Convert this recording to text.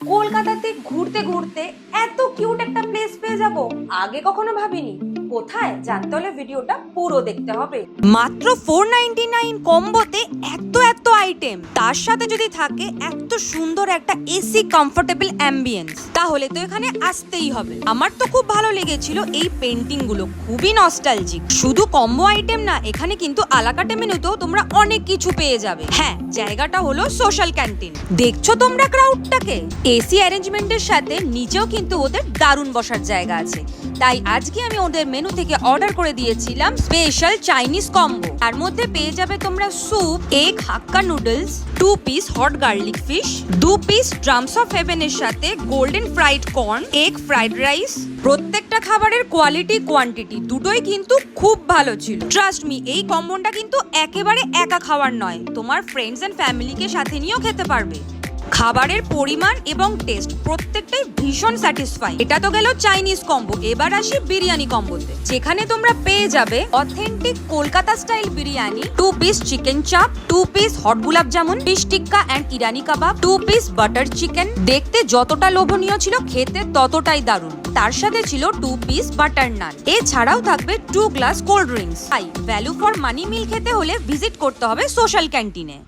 কলকাতাতে ঘুরতে ঘুরতে এত কিউট একটা প্লেস পেয়ে যাব আগে কখনো ভাবিনি। কোথায় জানতে হলে ভিডিওটা পুরো দেখতে হবে। মাত্র 499 কম্বোতে এত এত আইটেম, তার সাথে যদি থাকে এত সুন্দর একটা এসি কমফোর্টেবল অ্যাম্বিয়েন্স, তাহলে তো এখানে আসতেই হবে। আমার তো খুব ভালো লেগেছিল এই পেন্টিং গুলো, খুবই নস্টালজিক। শুধু কম্বো আইটেম না, এখানে কিন্তু আলাকাটে মেনুতেও তোমরা অনেক কিছু পেয়ে যাবে। হ্যাঁ, জায়গাটা হলো সোশ্যাল ক্যান্টিন। দেখছো তোমরা ক্রাউডটাকে? এসি অ্যারেঞ্জমেন্টের সাথে নিচেও কিন্তু ওদের দারুণ বসার জায়গা আছে। তাই আজকে আমি ওদের মেনু থেকে অর্ডার করে দিয়েছিলাম স্পেশাল চাইনিজ কম্বো। তার মধ্যে পেয়ে যাবে তোমরা soup, egg hakka noodles, 2 piece hot garlic fish, 2 piece drums of হেভেনের সাথে golden fried corn, egg fried rice. প্রত্যেকটা খাবারের কোয়ালিটি কোয়ান্টিটি দুটোই কিন্তু খুব ভালো ছিল। ট্রাস্ট মি, এই কম্বোটা কিন্তু একেবারে একা খাওয়ার নয়, তোমার ফ্রেন্ডস এন্ড ফ্যামিলিকে সাথে নিয়েও খেতে পারবে। খাবারের পরিমাণ এবং টেস্ট প্রত্যেকটাই ভীষণ স্যাটিসফাই। এটা তো গেল চাইনিজ কম্বো, এবার আসি বিরিয়ানি কম্বোতে, যেখানে তোমরা পেয়ে যাবে authentic Kolkata style biryani, 2 piece chicken chaap, 2 piece hot gulab jamun, fish tikka and Irani kabab, 2 piece butter chicken. দেখতে যতটা লোভনীয় ছিল, খেতে ততটাই দারুণ। তার সাথে ছিল 2 পিস বাটার নান। এছাড়াও থাকবে 2 গ্লাস কোল্ড ড্রিঙ্কস। তাই ভ্যালু ফর মানি মিল খেতে হলে ভিজিট করতে হবে সোশ্যাল ক্যান্টিনে।